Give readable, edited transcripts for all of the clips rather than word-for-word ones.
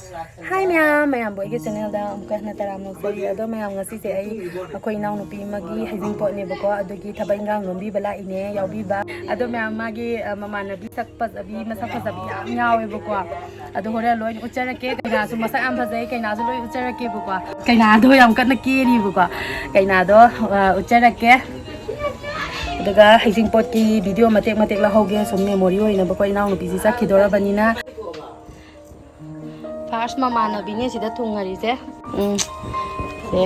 Hi ma'am boy ke channel da amka na taramno sari ado ma'am ngasi se ai akoi naw nupi magi hajing pot ne bako adugi thabai ngang lombi bala ine yaubi ba ado ma'am magi mama nabi sakpas abi masak fasabi yam nyawe bako ado hore loi uchara ke kaina su masak am phajai kaina su loi uchara ke bako kaina do yam kana ke ri bako kaina do uchara ke daga hajing pot ki video matek la hoge som memory hoina bako naw nupi si sakhidora banina First mama nabi ne sida thungari se se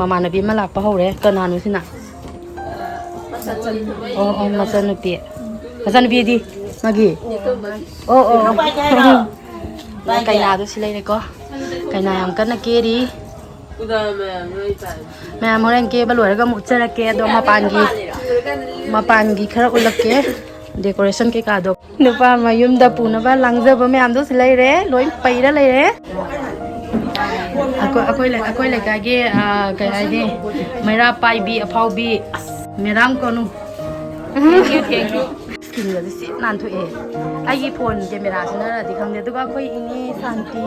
mama nabi ma lakpa hore kananu sina masanupi di magi kaina do silai re ko kaina yam kana keri ma'am horen ke baloi ga mu chara ke do mapan gi khara ulakke decoration ke ka do nupa mayum da puna ba langjaba ma'am do silai re loi paira lai re akoi lai ka ge kai ai de maira pai bi afau bi meram konu thank you skin ga si nan thu e ai phone camera sina ra di khangde duga koi ini santi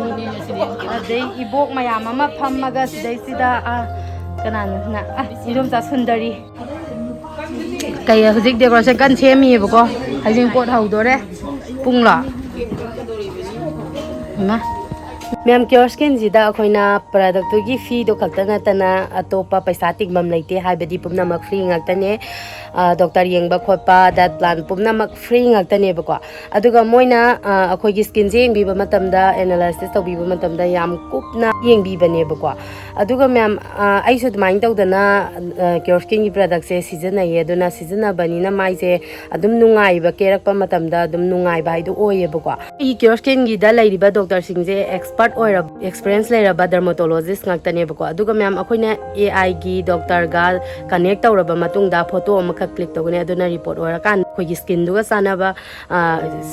adei ibok mayam ama phammaga sidai sida kanan na idom sa sundari kai hujik decoration kan chemi bako hajing pot haudore pungla ma Ma'am CureSkin jida akoina product gi fee do khaltana tana atopa paisa tingmam leite haibadi pumnamak free ngaktane doctor yengba khotpa that plan pumnamak free ngaktane bako aduga moina akoi gi skin je yengbi ba matamda analysis to bi ba matamda yam kupna yengbi bane bako aduga ma'am aisu dmain tawdana CureSkin gi product se season ye duna season banina mai se adum nungai ba kerak pa matamda adum nungai ba haidu oye bako i CureSkin gi da lairiba doctor singje expert oira experience lairaba dermatologist ngaktane bako aduga ma'am akoina AI gi doctor ga connect tawraba matungda photo amakha click tawgane aduna report oira kan khogi skin duga sanaba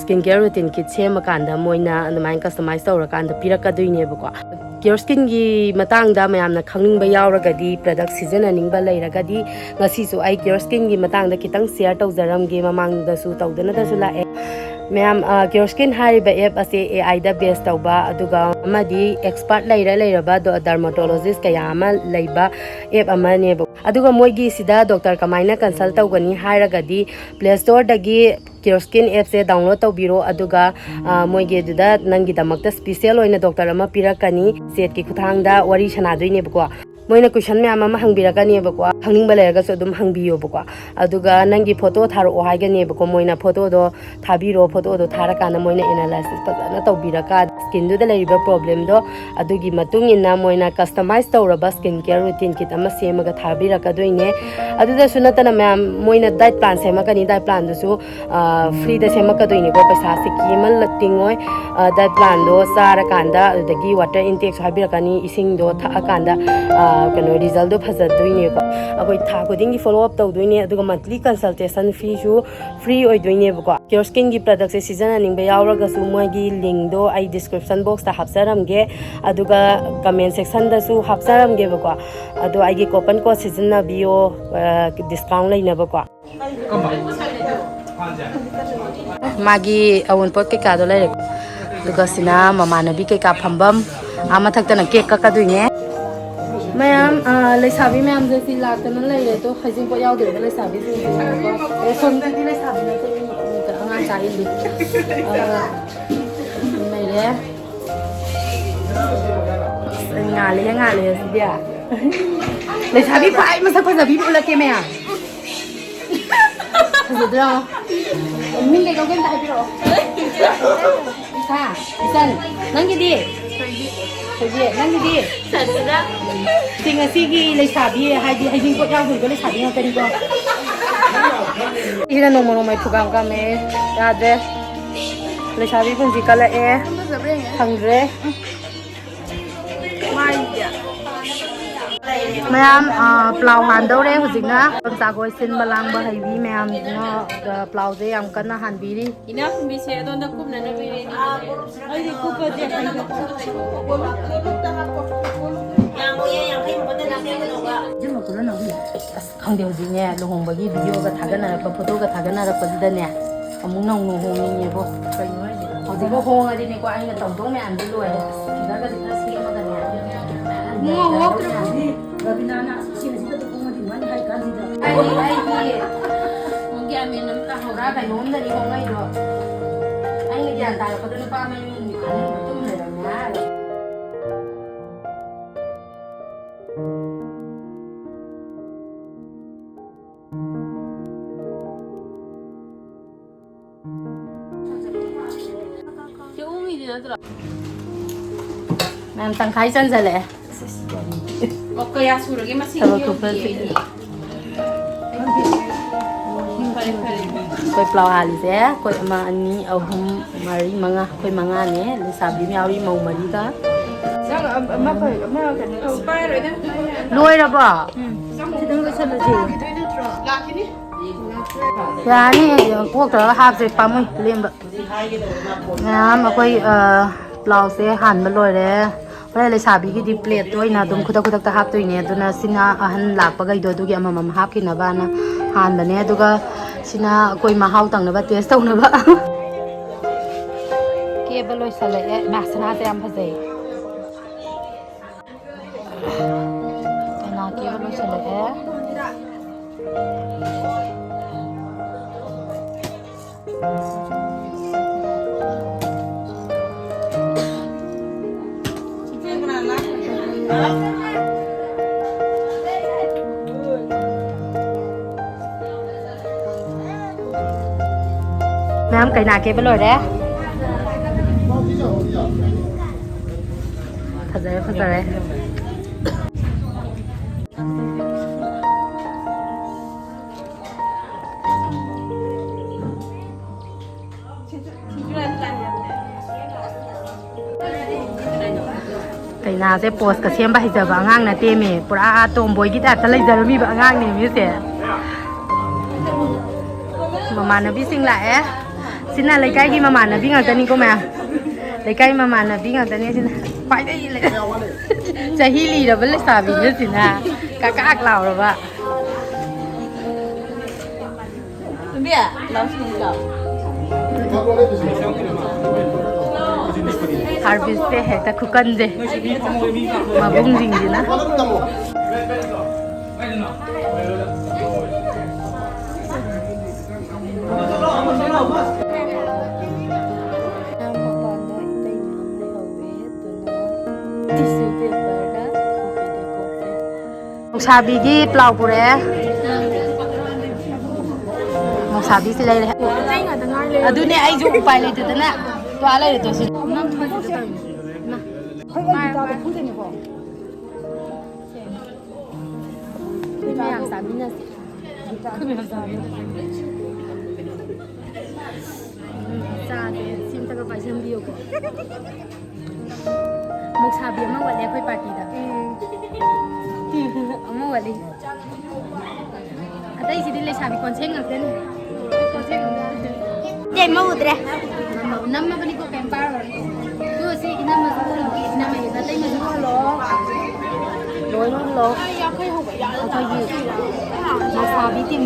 skin care routine kit sema kanda moina adumai customize tawra kanda pirakaduine bako CureSkin gi matangda mayamna khangning ba yauragadi product season aning ba lairagadi ngasi su ai CureSkin gi matangda kitang share tawjaram ge mamang da su tawdana da su la Ma'am CureSkin hariba app ase AI da base tawba aduga amadi expert lairaba do dermatologist kaya ama laiba app amane aduga moigi sida doctor kamaina consult tawgani haragadi Play Store dagi CureSkin app se download tawbiro aduga moigi duda nangi damakta special oina doctor ama pirakani set ki khuthangda wari sanadoine bako moina question me ama hangbirakani bako hangning balaga so dum hangbiyo bako aduga nangi photo tharo haigani bako moina photo do thabiro photo do thara kana moina analysis fazana tawbiraka skin do laiba problem do adugi matung ina moina customize tawraba skin care routine kit ama semaga thabiraka doine aduda sunatana ma'am moina diet plan semakani diet plan do su free da semaka doine ko paisa sikimal tingoi diet plan do sara kanda adagi water intake habirakani ising do thakanda kano result do phajadoine ko akoi tha kodingi follow up tawdoine aduga monthly consultation fee su free oidoine ko CureSkin gi product se season aning ba yauraga su moigi link do ai description box ta hapsaramge aduga comment section da su hapsaramge bako adu ai gi coupon code season na bio discount leina bako magi awon pot ke ka do le aduga sina mama nabi ke ka phambam ama thakta na cake ka duine Ma'am leisabi ma'am je si laktana leire to hajing pot yaw de leisabi ji ko son di leisabi na to anga chai li mai le ngale si dia leisabi pai masak pasabi pula ke ma'am Sudah. Min ke kau kan tak biro. Isan. Nanti di. Nanti di. Sudah. Tinggal sigi leisabi haji kau jauh tu leisabi yang tadi kau. Ini nomor tukang kami. Ada. Leisabi pun jika le hangre. Ma'am plau handore hujina samsagoi sin balang ba haibi ma'am no plau je yam kana hanbiri ina kumbi se don da kumna na biri ai di kupa je yang yang kai mo da na ga jima kula na wi khangde hujine lohong bagi video ga thagana ra photo ga thagana ra pa da ne amung nong no hong ni bo kai no hꯧꯖꯤꯛ ꯍꯣꯡꯉꯗꯤꯅꯦꯀꯣ ꯑꯩꯅ ꯇꯧꯗꯧ ꯃꯌꯥꯝꯗꯤ ꯂꯣꯏꯔꯦ ꯐꯤꯒꯔꯒꯗꯤ ꯈꯔ ꯁꯦꯝꯃꯒꯅꯦ ꯃꯨꯡ ꯍꯣꯛꯇ꯭ꯔꯕꯅꯤ ꯔꯕꯤꯅꯥꯅ ꯁꯤꯗ ꯍꯣꯡꯉꯗꯤ ꯃꯥꯅ ꯍꯥꯏ ꯀꯥꯟꯁꯤꯗ ꯑꯩꯒꯤ ꯒ꯭ꯌꯥꯟ ꯃꯦꯟ ꯑꯃ ꯇꯥꯍꯧꯔꯥ ꯀꯩꯅꯣꯝꯗꯅꯤ ꯍꯣꯡꯉꯩꯗꯣ ꯑꯩꯅ ꯒ꯭ꯌꯥꯟ ꯇꯥꯔꯛꯄꯗ ꯅꯨꯄꯥ ꯃꯌꯨꯝꯒꯤ ꯈꯟꯕ ꯇꯨꯝ ꯂꯩꯔꯝꯃꯦ ꯍꯥꯏꯔ Ma'am, tangkai chanjale. Kaya surage masing koi plau hali se koi ama ani ahum mari manga koi manga ne lesabi mi auri mau mari ka sang ama koi ama kan pai rồi đó loi ra ba sidang ka sala ji lakini ya ni kok ta hap se pamoi lemba ma'am akoi plau se han ba loi re ꯍꯣꯔꯦꯟ ꯂꯩꯁꯥꯕꯤꯒꯤꯗꯤ ꯄ꯭ꯂꯦꯠꯇꯣ ꯑꯣꯏꯅ ꯑꯗꯨꯝ ꯈꯨꯗꯛꯇ ꯍꯥꯞꯇꯣꯏꯅꯦ ꯑꯗꯨꯅ ꯁꯤꯅ ꯑꯍꯟ ꯂꯥꯛꯄꯈꯩꯗꯣ ꯑꯗꯨꯒꯤ ꯑꯃꯃꯝ ꯍꯥꯞꯈꯤꯅꯕꯅ ꯍꯥꯟꯕꯅꯦ ꯑꯗꯨꯒ ꯁꯤꯅ ꯑꯩꯈꯣꯏ ꯃꯍꯥꯎ ꯇꯪꯅꯕ ꯇꯦꯁ ꯇꯧꯅꯕ ꯀꯦꯕ ꯂꯣꯏꯁꯜꯂꯛꯑꯦ ꯃꯥꯁꯅꯥꯁꯦ ꯌꯥꯝ ꯐꯖꯩ ꯀꯩꯅꯥ ꯀꯦꯕ ꯂꯣꯏꯁꯜꯂꯛꯑꯦ Ma'am, kay na kay balor eh. Fazare. Kay na se post ka siyem ba hijaba angang na teme pura tomboy gi ta talai jarami ba angang ne mi se. Mamanabi sing la eh. Sina laikai gi mamanabi ngakani ko ma. Laikai mamanabi ngakani sina. Pai dai le. Chahi li ra bale sabi ne sina. Kakak law ra ba. Bia law sing law Harvest pe hai ta khukan je. Mabung jing ji na. Sabi gi plau pure. Sabi si lai le. Adu ne ai ju upai le te na. To ala le to si. Nam thoi to ta. Na. Khoi ai ta ba phung de ne ko. Ni ya sabi na. Khu mi sabi. Sa de sim ta ka pai sam bi yo ko. Mok sabi ma wa le khoi party da. Ama wali. Ada isi dile sabi konseng ngaten. Konseng. Dei mau udre. Nama bani ko kempar. Tu si ina ma ko ina ma ina dai ma ko lo. Loi lo. Ai ya khoi ho ba ya. Khoi yi. Ma sabi tim.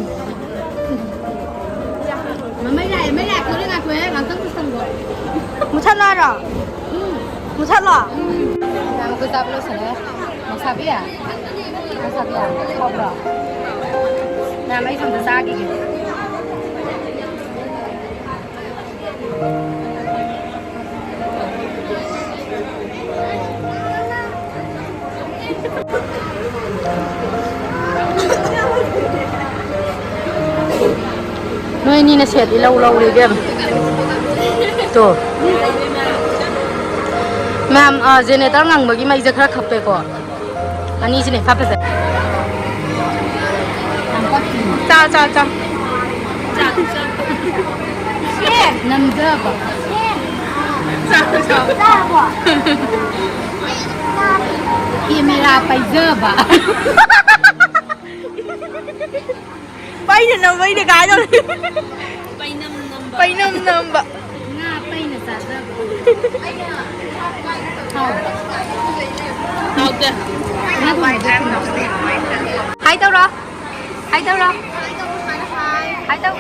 Mà mấy này cứ lên ngạc quê làm tất cả xong rồi. Một chân lo rồi. Một chân lo. Làm cái tập lo sẵn đấy. Một sabi à? Một sabi à? Không rồi. Làm mấy xong rồi ra kìa. Nơi ni là sẹt đi lâu đi kìa. Tô. Ma'am, generator ngang bagi mai jakra khappe ko. Ani sini fa pese. Cha. Nam da ba. Cha ba. Camera pai da ba. Pai ne cái rồi. Pai nam ba. Nga pai na sa da ba. Hao de. Nga pai da. Hai đâu rồi? Hai đâu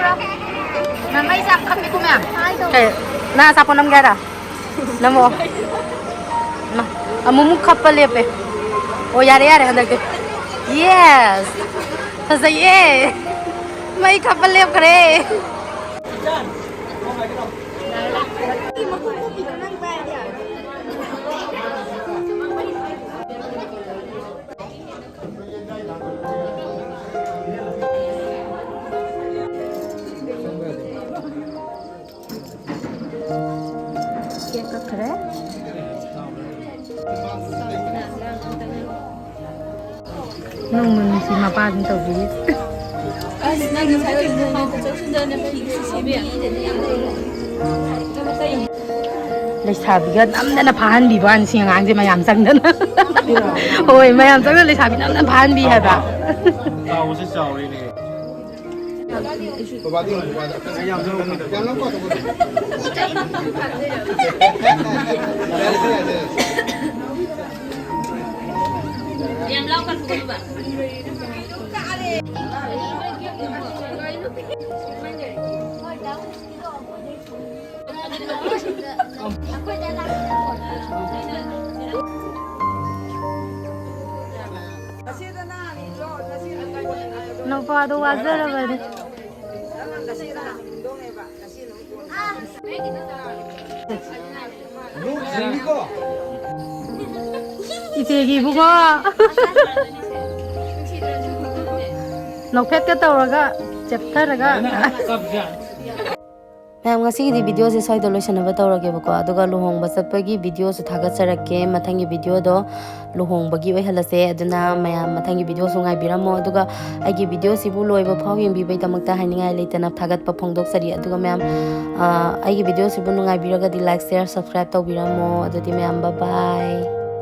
rồi? Mà mấy giặc khắp đi cùng em. Na sa ponam gara. Namo. Amuk kapal lepe. Oh yare handak de. Yes. Fazaiye. Mai kapal lep kare. kare. Nung mình si mapa din to bis. Leisabiga namdana phahanbi ba an singang je mayam changdana. Oi mayam changna leisabi namdana phahanbi ha ba. Tao se chao ri ni. Ba ba di ba da. Yam so yam no ko to ko. Yam lau kan ko ba. Napa do wajar ba ni? Itegi bugo. Nokpet ka tawraga chaptaraga. Ma'am ngasi video se soi dolo shana batawrage bako aduga luhong basapagi video su thagatsarake mathangi video do luhong bagi oi halase aduna mayam mathangi video su ngai biramo aduga agi video sibu loiba phaw yeng bi bai tamakta haningai leitana thagat pa phongdok sari aduga mayam agi video sibu ngai biraga di like share subscribe taw biramo adudi mayam bye bye.